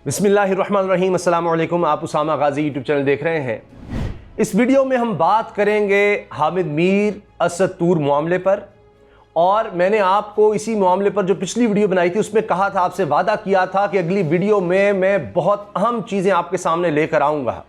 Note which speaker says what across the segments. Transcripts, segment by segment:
Speaker 1: बिस्मिल्लाहिर्रहमानिर्रहीम, अस्सलाम वालेकुम। आप उसामा गाजी यूट्यूब चैनल देख रहे हैं। इस वीडियो में हम बात करेंगे हामिद मीर असद तूर मामले पर। और मैंने आपको इसी मामले पर जो पिछली वीडियो बनाई थी उसमें कहा था, आपसे वादा किया था कि अगली वीडियो में मैं बहुत अहम चीज़ें आपके सामने लेकर आऊँगा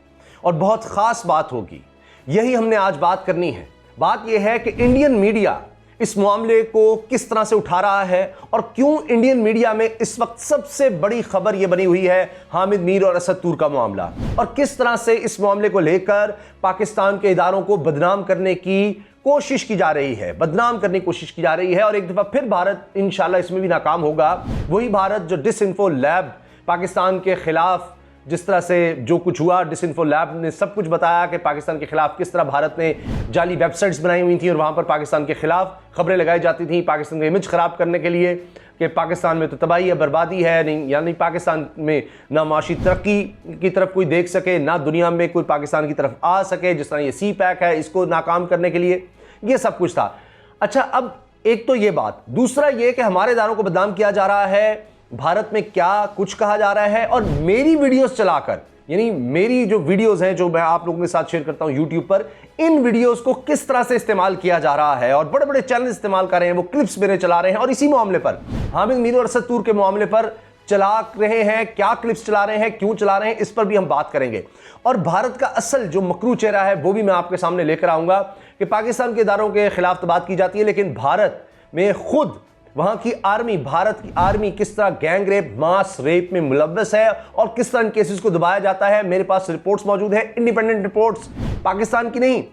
Speaker 1: और बहुत ख़ास बात होगी। यही हमने आज बात करनी है। बात यह है कि इंडियन मीडिया इस मामले को किस तरह से उठा रहा है और क्यों इंडियन मीडिया में इस वक्त सबसे बड़ी खबर यह बनी हुई है हामिद मीर और असद तूर का मामला, और किस तरह से इस मामले को लेकर पाकिस्तान के इदारों को बदनाम करने की कोशिश की जा रही है, बदनाम करने की कोशिश की जा रही है। और एक दफ़ा फिर भारत इंशाल्लाह इसमें भी नाकाम होगा। वही भारत जो डिसइंफो लैब पाकिस्तान के खिलाफ, जिस तरह से जो कुछ हुआ, डिसइंफो लैब ने सब कुछ बताया कि पाकिस्तान के खिलाफ किस तरह भारत ने जाली वेबसाइट्स बनाई हुई थी और वहाँ पर पाकिस्तान के खिलाफ खबरें लगाई जाती थी पाकिस्तान का इमेज ख़राब करने के लिए कि पाकिस्तान में तो तबाही है, बर्बादी है, नहीं यानी पाकिस्तान में ना माशी तरक्की की तरफ कोई देख सके, ना दुनिया में कोई पाकिस्तान की तरफ आ सके। जिस तरह ये सी पैक है, इसको नाकाम करने के लिए ये सब कुछ था। अच्छा, अब एक तो ये बात, दूसरा ये कि हमारे इदारों को बदनाम किया जा रहा है, भारत में क्या कुछ कहा जा रहा है, और मेरी वीडियोस चलाकर, यानी मेरी जो वीडियोस हैं जो मैं आप लोगों के साथ शेयर करता हूं यूट्यूब पर, इन वीडियोस को किस तरह से इस्तेमाल किया जा रहा है। और बड़े बड़े चैनल इस्तेमाल कर रहे हैं, वो क्लिप्स मेरे चला रहे हैं और इसी मामले पर, हामिद मीर और असद तूर के मामले पर चला रहे हैं। क्या क्लिप्स चला रहे हैं, क्यों चला रहे हैं, इस पर भी हम बात करेंगे। और भारत का असल जो मकरू चेहरा है वो भी मैं आपके सामने लेकर आऊंगा कि पाकिस्तान के इदारों के खिलाफ तो बात की जाती है, लेकिन भारत में खुद वहां की आर्मी, भारत की आर्मी किस तरह गैंग रेप, मास रेप में मुलव्वस है और किस तरह इन केसेस को दबाया जाता है। मेरे पास रिपोर्ट्स मौजूद है, इंडिपेंडेंट रिपोर्ट्स, पाकिस्तान की नहीं।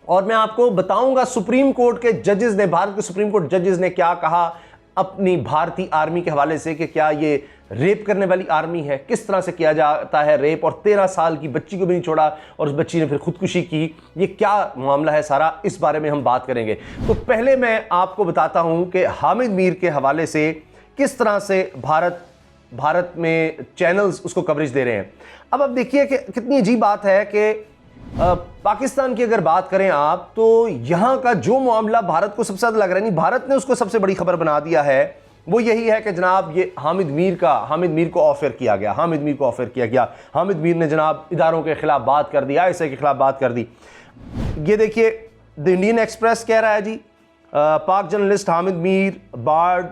Speaker 1: और मैं आपको बताऊंगा सुप्रीम कोर्ट के जजेस ने, भारत के सुप्रीम कोर्ट जजेस ने क्या कहा अपनी भारतीय आर्मी के हवाले से कि क्या ये रेप करने वाली आर्मी है, किस तरह से किया जाता है रेप, और 13 साल की बच्ची को भी नहीं छोड़ा और उस बच्ची ने फिर खुदकुशी की। ये क्या मामला है सारा, इस बारे में हम बात करेंगे। तो पहले मैं आपको बताता हूं कि हामिद मीर के हवाले से किस तरह से भारत में चैनल्स उसको कवरेज दे रहे हैं। अब देखिए कि कितनी अजीब बात है कि पाकिस्तान की अगर बात करें आप, तो यहां का जो मामला भारत को सबसे ज्यादा लग रहा है, नहीं भारत ने उसको सबसे बड़ी खबर बना दिया है, वो यही है कि जनाब ये हामिद मीर को ऑफर किया गया, हामिद मीर को ऑफर किया गया। हामिद मीर ने जनाब इदारों के खिलाफ बात कर दी, आईएसआई के खिलाफ बात कर दी। ये देखिए, द इंडियन एक्सप्रेस कह रहा है जी, Pak journalist Hamid Mir barred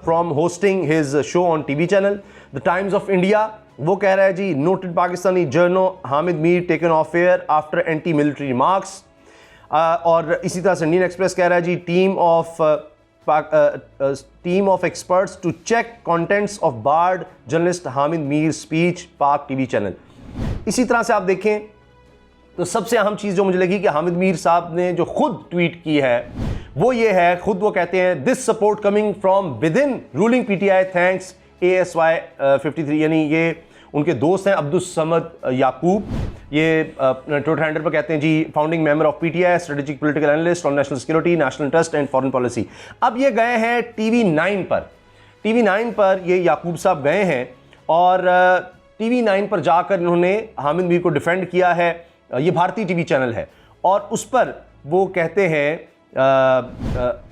Speaker 1: from hosting his show on TV channel. The Times of India वो कह रहा है जी, noted Pakistani journal Hamid Mir taken off air after anti military remarks. और इसी तरह से इंडियन एक्सप्रेस कह रहा है जी, team of experts to check contents of barred journalist Hamid Mir speech, Pak TV channel. इसी तरह से आप देखें तो सबसे अहम चीज़ जो मुझे लगी कि हामिद मीर साहब ने जो खुद ट्वीट की है वो ये है, खुद वो कहते हैं, this support coming from with in ruling PTI thanks ASY 53, यानी ये उनके दोस्त हैं अब्दुल समद याकूब। ये ट्विटर हैंडल पर कहते हैं जी, founding member of PTI, strategic political analyst on national security, national interest and foreign policy. अब ये गए हैं TV9 पर ये याकूब साहब गए हैं और TV9 पर जाकर इन्होंने हामिद मीर को डिफेंड किया है। ये भारतीय टीवी चैनल है और उस पर वो कहते हैं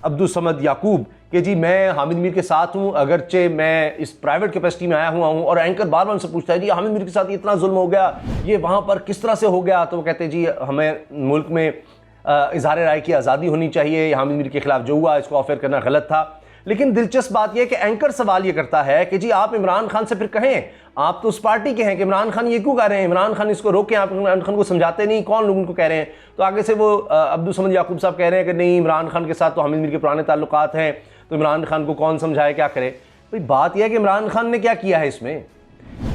Speaker 1: अब्दुल समद याकूब कि जी मैं हामिद मीर के साथ हूं, अगरचे मैं इस प्राइवेट कैपेसिटी में आया हुआ हूं। और एंकर बार बार उनसे पूछता है जी हामिद मीर के साथ इतना जुल्म हो गया, ये वहां पर किस तरह से हो गया। तो वो कहते हैं जी हमें मुल्क में इजहार राय की आज़ादी होनी चाहिए, हामिद मीर के खिलाफ जो हुआ इसको ऑफर करना गलत था। लेकिन दिलचस्प बात यह कि एंकर सवाल ये करता है कि जी आप इमरान खान से फिर कहें, आप तो उस पार्टी के हैं, कि इमरान खान ये क्यों कह रहे हैं, इमरान खान इसको रोकें, आप इमरान खान को समझाते नहीं, कौन लोग उनको कह रहे हैं। तो आगे से वो अब्दुल समद याकूब साहब कह रहे हैं कि नहीं, इमरान खान के साथ तो हामिद मीर के पुराने ताल्लुकात हैं, तो इमरान खान को कौन समझाए, क्या करे। भाई बात यह है कि इमरान खान ने क्या किया है इसमें,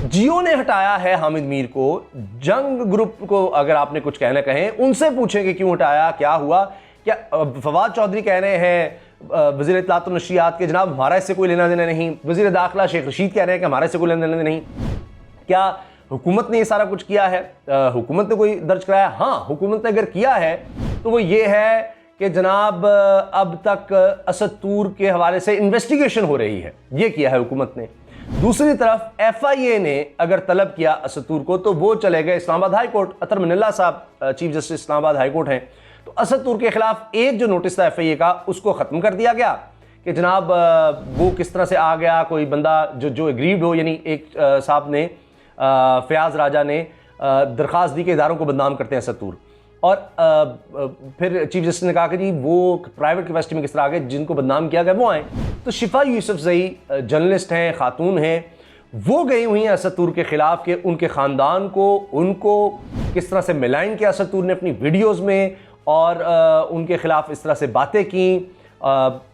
Speaker 1: जियो ने हटाया है हामिद मीर को। जंग ग्रुप को अगर आपने कुछ कहना कहें, उनसे पूछें कि क्यों हटाया, क्या हुआ। क्या फवाद चौधरी कह रहे हैं वज़ीर इत्तलात व नशरियात के, जनाब हमारा इससे कोई लेना देना नहीं। वज़ीर दाखिला शेख रशीद कह रहे हैं कि हमारा इससे कोई लेना देना नहीं। क्या हुकूमत ने ये सारा कुछ किया है, हुकूमत ने कोई दर्ज कराया? हाँ, हुकूमत ने अगर किया है तो वो ये है कि जनाब अब तक असद तूर के हवाले से इन्वेस्टिगेशन हो रही है, ये किया है हुकूमत ने। दूसरी तरफ FIA ने अगर तलब किया असद तूर को तो वो चले गए इस्लामाबाद हाई कोर्ट। अतर मनिल्ला साहब chief justice Islamabad high court हैं, तो असद तूर के खिलाफ एक जो नोटिस था FIA का उसको खत्म कर दिया गया कि जनाब वो किस तरह से आ गया, कोई बंदा जो एग्रीव्ड हो, यानी एक साहब ने फयाज राजा ने दरख्वास्त दी कि इदारों को बदनाम करते हैं असद तूर, और फिर चीफ जस्टिस ने कहा कि जी वो प्राइवेट कैपेसिटी में किस तरह आ गए, जिनको बदनाम किया गया वो आए। तो शिफा यूसुफजई जर्नलिस्ट हैं, खातून हैं, वो गई हुई हैं असद तूर के ख़िलाफ़ के उनके ख़ानदान को, उनको किस तरह से मिलाइन किया असद तूर ने अपनी वीडियोज़ में, और उनके ख़िलाफ़ इस तरह से बातें की,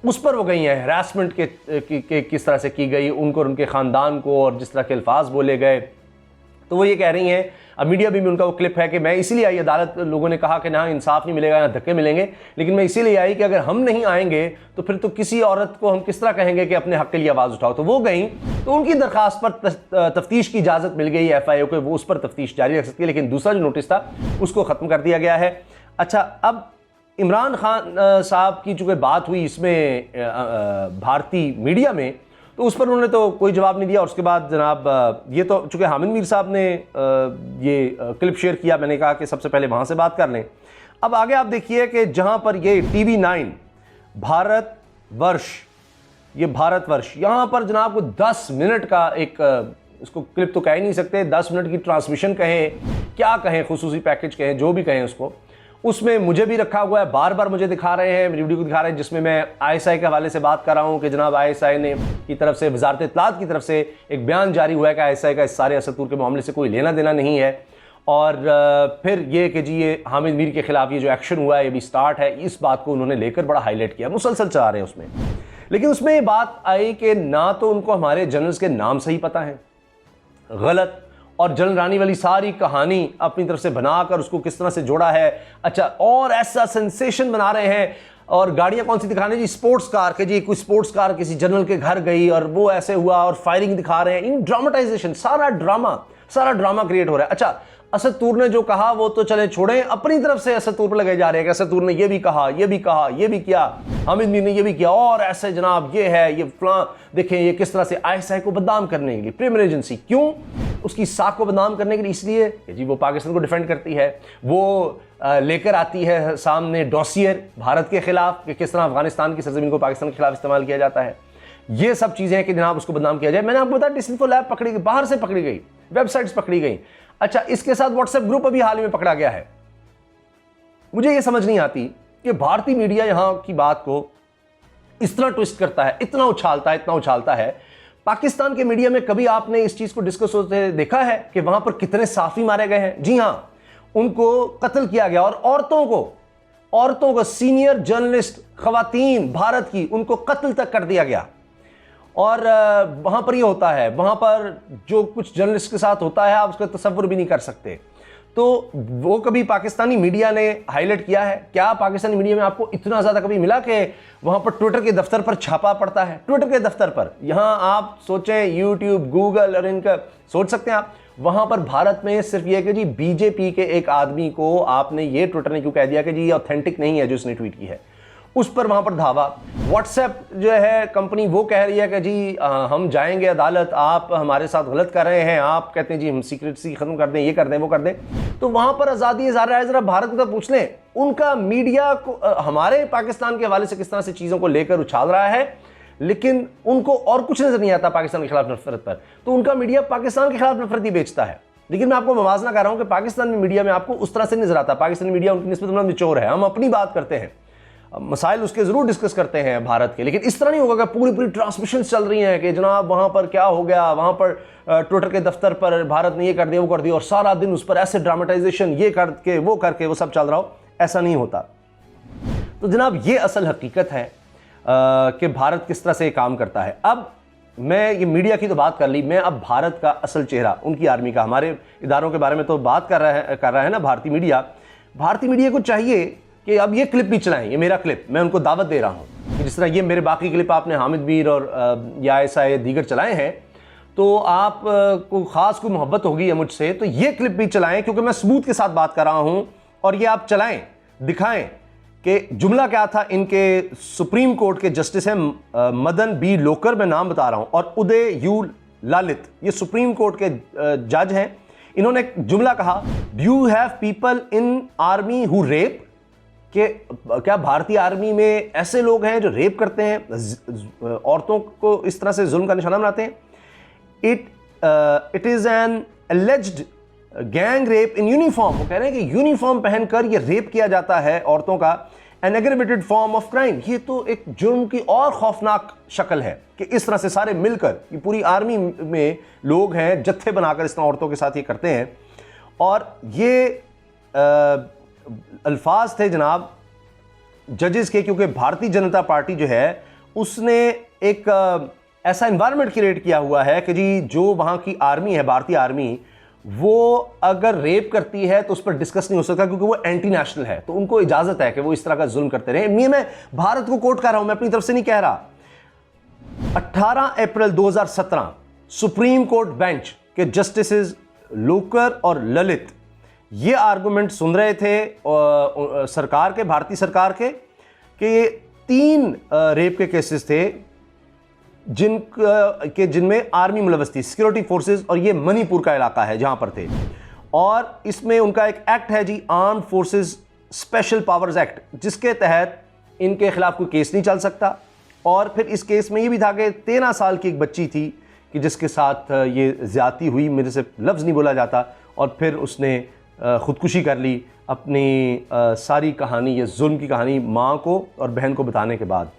Speaker 1: उस पर वो गई हैं। हरासमेंट के किस तरह से की गई उनको और उनके ख़ानदान को, और जिस तरह के अल्फाज बोले गए। तो वो ये कह रही हैं, अब मीडिया भी उनका वो क्लिप है कि मैं इसीलिए आई अदालत, लोगों ने कहा कि ना इंसाफ नहीं मिलेगा, ना धक्के मिलेंगे, लेकिन मैं इसीलिए आई कि अगर हम नहीं आएंगे तो फिर तो किसी औरत को हम किस तरह कहेंगे कि अपने हक के लिए आवाज़ उठाओ। तो वो गई, तो उनकी दरख्वास्त पर तफ्तीश की इजाज़त मिल गई FIA को, वो उस पर तफ्तीश जारी रख सकती है, लेकिन दूसरा जो नोटिस था उसको ख़त्म कर दिया गया है। अच्छा, अब इमरान खान साहब की चूँकि बात हुई इसमें भारतीय मीडिया में, तो उस पर उन्होंने तो कोई जवाब नहीं दिया। और उसके बाद जनाब ये तो चूँकि हामिद मीर साहब ने ये क्लिप शेयर किया, मैंने कहा कि सबसे पहले वहाँ से बात कर लें। अब आगे आप देखिए कि जहाँ पर ये TV9 भारतवर्ष, ये भारतवर्ष, यहाँ पर जनाब को 10 मिनट का एक, इसको क्लिप तो कह ही नहीं सकते, 10 मिनट की ट्रांसमिशन कहें, क्या कहें, खुसूसी पैकेज कहें, जो भी कहें उसको, उसमें मुझे भी रखा हुआ है, बार बार मुझे दिखा रहे हैं, मेरी वीडियो को दिखा रहे हैं, जिसमें मैं ISI के हवाले से बात कर रहा हूं कि जनाब ISI ने की तरफ से, वजारत इत्तलात की तरफ से एक बयान जारी हुआ है कि ISI का इस सारे असद तूर के मामले से कोई लेना देना नहीं है। और फिर ये कि जी ये हामिद मीर के खिलाफ ये जो एक्शन हुआ है ये भी स्टार्ट है, इस बात को उन्होंने लेकर बड़ा हाईलाइट किया, मुसलसल चला रहे हैं उसमें। लेकिन उसमें ये बात आई कि ना तो उनको हमारे जनरल्स के नाम सही पता है, गलत, और जनरल रानी वाली सारी कहानी अपनी तरफ से बनाकर उसको किस तरह से जोड़ा है। अच्छा, और ऐसा सेंसेशन बना रहे हैं, और गाड़ियां कौन सी दिखाने जी, स्पोर्ट्स कार के जी, कोई स्पोर्ट्स कार किसी जनरल के घर गई और वो ऐसे हुआ, और फायरिंग दिखा रहे हैं, इन ड्रामेटाइजेशन, सारा ड्रामा क्रिएट हो रहा है। अच्छा, असद तूर ने जो कहा वो तो चले छोड़ें, अपनी तरफ से असद तूर पर लगे जा रहे हैं कि असद तूर ने ये भी कहा, ये भी कहा, ये भी किया, हामिद मीर ने ये भी किया, और ऐसे जनाब ये है, ये फलां, देखें ये किस तरह से ISI को बदनाम करने के लिए, प्राइमरी एजेंसी, क्यों उसकी साख को बदनाम करने के लिए, इसलिए कि जी वो पाकिस्तान को डिफेंड करती है, वो लेकर आती है सामने डॉसियर भारत के खिलाफ कि किस तरह अफगानिस्तान की सरजमीन को पाकिस्तान के खिलाफ इस्तेमाल किया जाता है। ये सब चीज़ें हैं कि जनाब उसको बदनाम किया जाए। मैंने आपको बताया डिस्इंफो लैब पकड़ी गई, बाहर से पकड़ी गई, वेबसाइट्स पकड़ी गई। अच्छा, इसके साथ व्हाट्सएप ग्रुप अभी हाल ही में पकड़ा गया है। मुझे ये समझ नहीं आती कि भारतीय मीडिया यहाँ की बात को इस तरह ट्विस्ट करता है, इतना उछालता है। पाकिस्तान के मीडिया में कभी आपने इस चीज़ को डिस्कस होते देखा है कि वहाँ पर कितने साफ़ी मारे गए हैं? जी हाँ, उनको कत्ल किया गया, और औरतों को सीनियर जर्नलिस्ट ख़वातीन भारत की, उनको कत्ल तक कर दिया गया। और वहाँ पर ये होता है, वहाँ पर जो कुछ जर्नलिस्ट के साथ होता है आप उसका तसव्वुर भी नहीं कर सकते। तो वो कभी पाकिस्तानी मीडिया ने हाईलाइट किया है क्या? पाकिस्तानी मीडिया में आपको इतना ज़्यादा कभी मिला कि वहाँ पर ट्विटर के दफ्तर पर छापा पड़ता है? ट्विटर के दफ्तर पर, यहाँ आप सोचें यूट्यूब, गूगल और इनका सोच सकते हैं आप, वहाँ पर भारत में सिर्फ ये कि जी बीजेपी के एक आदमी को आपने ये ट्विटर ने क्यों कह दिया कि जी ये ऑथेंटिक नहीं है जो उसने ट्वीट की है, उस पर वहाँ पर धावा। व्हाट्सएप जो है कंपनी वो कह रही है कि जी हम जाएंगे अदालत, आप हमारे साथ गलत कर रहे हैं, आप कहते हैं जी हम सीक्रेसी ख़त्म कर दें, ये कर दें, वो कर दें। तो वहाँ पर आज़ादी ज़ाहिर है, ज़रा भारत को तो पूछ लें, उनका मीडिया को हमारे पाकिस्तान के हवाले से किस तरह से चीज़ों को लेकर उछाल रहा है, लेकिन उनको और कुछ नज़र नहीं आता पाकिस्तान के खिलाफ नफरत पर। तो उनका मीडिया पाकिस्तान के खिलाफ नफरत ही बेचता है। लेकिन मैं आपको मवाजना कर रहा हूँ कि पाकिस्तान में मीडिया में आपको उस तरह से नजर आता। पाकिस्तानी मीडिया उनकी निस्बत में निचोर है, हम अपनी बात करते हैं, मसाइल उसके ज़रूर डिस्कस करते हैं भारत के, लेकिन इस तरह नहीं होगा कि पूरी ट्रांसमिशन चल रही हैं कि जनाब वहाँ पर क्या हो गया, वहाँ पर ट्विटर के दफ्तर पर भारत ने ये कर दिया, वो कर दिया, और सारा दिन उस पर ऐसे ड्रामेटाइजेशन ये करके वो सब चल रहा हो। ऐसा नहीं होता। तो जनाब ये असल हकीकत है कि भारत किस तरह से काम करता है। अब मैं ये मीडिया की तो बात कर ली, मैं अब भारत का असल चेहरा, उनकी आर्मी का, हमारे इदारों के बारे में तो बात कर रहा है ना भारतीय मीडिया। भारतीय मीडिया को चाहिए कि अब ये क्लिप भी चलाएं, ये मेरा क्लिप, मैं उनको दावत दे रहा हूँ कि जिस तरह ये मेरे बाकी क्लिप आपने हामिद मीर और या ऐसा दीगर चलाए हैं, तो आप को ख़ास कोई मोहब्बत होगी है मुझसे, तो ये क्लिप भी चलाएं, क्योंकि मैं सबूत के साथ बात कर रहा हूँ। और ये आप चलाएं, दिखाएं कि जुमला क्या था। इनके सुप्रीम कोर्ट के जस्टिस हैं मदन बी लोकर, मैं नाम बता रहा हूँ, और उदय यू ललित, ये सुप्रीम कोर्ट के जज हैं। इन्होंने एक जुमला कहा, do you have people in army who rape? कि क्या भारतीय आर्मी में ऐसे लोग हैं जो रेप करते हैं, औरतों को इस तरह से जुल्म का निशाना बनाते हैं? It is an एलिज्ड gang rape in uniform. वो कह रहे हैं कि यूनिफॉर्म पहनकर ये रेप किया जाता है औरतों का, an aggravated form of crime. ये तो एक जुर्म की और खौफनाक शक्ल है कि इस तरह से सारे मिलकर, ये पूरी आर्मी में लोग हैं, जत्थे बनाकर इस तरह औरतों के साथ ये करते हैं। और ये अल्फाज थे जनाब जजेस के, क्योंकि भारतीय जनता पार्टी जो है उसने एक ऐसा एनवायरनमेंट क्रिएट किया हुआ है कि जी जो वहाँ की आर्मी है, भारतीय आर्मी, वो अगर रेप करती है तो उस पर डिस्कस नहीं हो सकता, क्योंकि वो एंटी नेशनल है, तो उनको इजाजत है कि वो इस तरह का जुल्म करते रहे। मैं भारत को कोट कर रहा हूं, मैं अपनी तरफ से नहीं कह रहा। 18 अप्रैल 2017 सुप्रीम कोर्ट बेंच के जस्टिसेस लोकर और ललित ये आर्गुमेंट सुन रहे थे सरकार के, भारतीय सरकार के, कि 3 रेप के केसेस थे जिनमें आर्मी मुलव्वस थी, सिक्योरिटी फोर्सेस, और ये मणिपुर का इलाका है जहां पर थे। और इसमें उनका एक एक्ट है जी, armed forces special powers act, जिसके तहत इनके खिलाफ कोई केस नहीं चल सकता। और फिर इस केस में ये भी था कि 13 साल की एक बच्ची थी कि जिसके साथ ये ज्यादती हुई, मेरे से लफ्ज़ नहीं बोला जाता, और फिर उसने ख़ुदकुशी कर ली अपनी सारी कहानी, ये जुल्म की कहानी माँ को और बहन को बताने के बाद।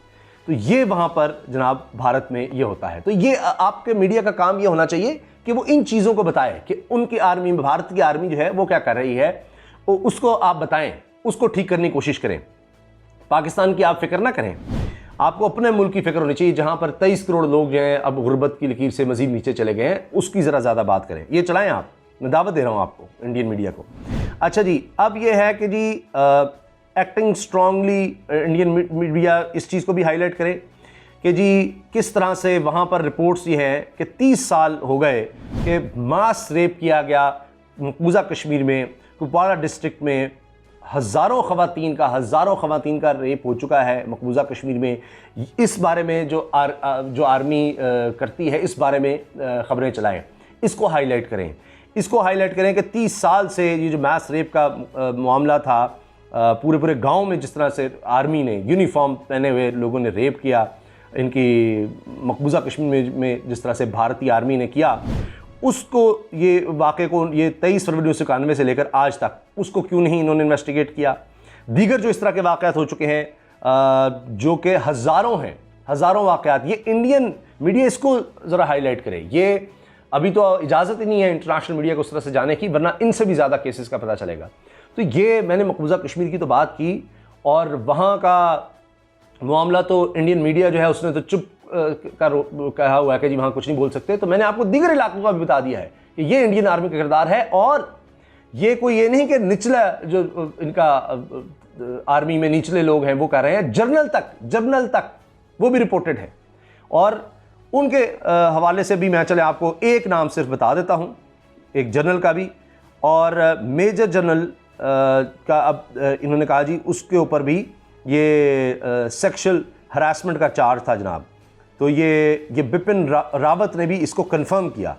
Speaker 1: तो ये वहाँ पर जनाब भारत में ये होता है। तो ये आपके मीडिया का काम ये होना चाहिए कि वो इन चीज़ों को बताए कि उनकी आर्मी में, भारत की आर्मी जो है वो क्या कर रही है, उसको आप बताएं, उसको ठीक करने की कोशिश करें। पाकिस्तान की आप फिक्र ना करें, आपको अपने मुल्क की फिक्र होनी चाहिए, जहाँ पर 23 करोड़ लोग जो हैं अब गुर्बत की लकीर से मजीद नीचे चले गए हैं, उसकी ज़रा ज़्यादा बात करें। ये चलाएँ आप, मैं दावत दे रहा हूँ आपको, इंडियन मीडिया को। अच्छा जी, अब ये है कि जी एक्टिंग स्ट्रांगली, इंडियन मीडिया इस चीज़ को भी हाईलाइट करे कि जी किस तरह से वहाँ पर रिपोर्ट्स ये हैं कि 30 साल हो गए कि मास रेप किया गया मकबूजा कश्मीर में, कुपवाड़ा डिस्ट्रिक्ट में हज़ारों ख़वातीन का रेप हो चुका है मकबूजा कश्मीर में। इस बारे में जो आर्मी करती है, इस बारे में ख़बरें चलाएँ, इसको हाईलाइट करें कि 30 साल से ये जो मास रेप का मामला था, पूरे गांव में जिस तरह से आर्मी ने यूनिफॉर्म पहने हुए लोगों ने रेप किया, इनकी मकबूजा कश्मीर में जिस तरह से भारतीय आर्मी ने किया, उसको, ये वाक़े को, ये 23 फरवरी 1991 से लेकर आज तक उसको क्यों नहीं इन्होंने इन्वेस्टिगेट किया। दीगर जो इस तरह के वाक़यात हो चुके हैं जो कि हज़ारों वाक़यात, ये इंडियन मीडिया इसको ज़रा हाईलाइट करे। ये अभी तो इजाज़त ही नहीं है इंटरनेशनल मीडिया को उस तरह से जाने की, वरना इनसे भी ज़्यादा केसेस का पता चलेगा। तो ये मैंने मकबूजा कश्मीर की तो बात की, और वहाँ का मामला तो इंडियन मीडिया जो है उसने तो चुप कहा हुआ है कि जी वहाँ कुछ नहीं बोल सकते। तो मैंने आपको दीगर इलाकों का भी बता दिया है कि ये इंडियन आर्मी का किरदार है, और ये कोई ये नहीं कि निचला जो इनका आर्मी में निचले लोग हैं वो कर रहे हैं, जनरल तक वो भी रिपोर्टेड है। और उनके हवाले से भी मैं चले आपको एक नाम सिर्फ बता देता हूँ, एक जनरल का भी, और मेजर जनरल का अब इन्होंने कहा जी उसके ऊपर भी ये सेक्सुअल हरासमेंट का चार्ज था जनाब। तो ये बिपिन रावत ने भी इसको कंफर्म किया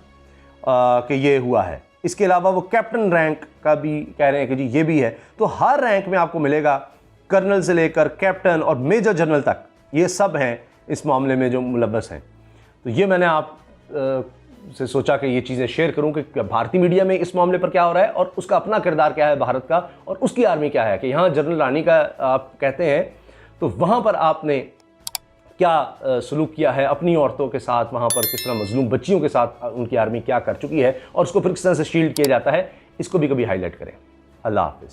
Speaker 1: कि ये हुआ है। इसके अलावा वो कैप्टन रैंक का भी कह रहे हैं कि जी ये भी है। तो हर रैंक में आपको मिलेगा, कर्नल से लेकर कैप्टन और मेजर जनरल तक, ये सब हैं इस मामले में जो मुलव्वस हैं। तो ये मैंने आप से सोचा कि ये चीज़ें शेयर करूं कि भारतीय मीडिया में इस मामले पर क्या हो रहा है और उसका अपना किरदार क्या है भारत का, और उसकी आर्मी क्या है। कि यहाँ जनरल रानी का आप कहते हैं तो वहाँ पर आपने क्या सलूक किया है अपनी औरतों के साथ, वहाँ पर किस तरह मजलूम बच्चियों के साथ उनकी आर्मी क्या कर चुकी है, और उसको फिर किस तरह से शील्ड किया जाता है, इसको भी कभी हाईलाइट करें। अल्लाह हाफिज़।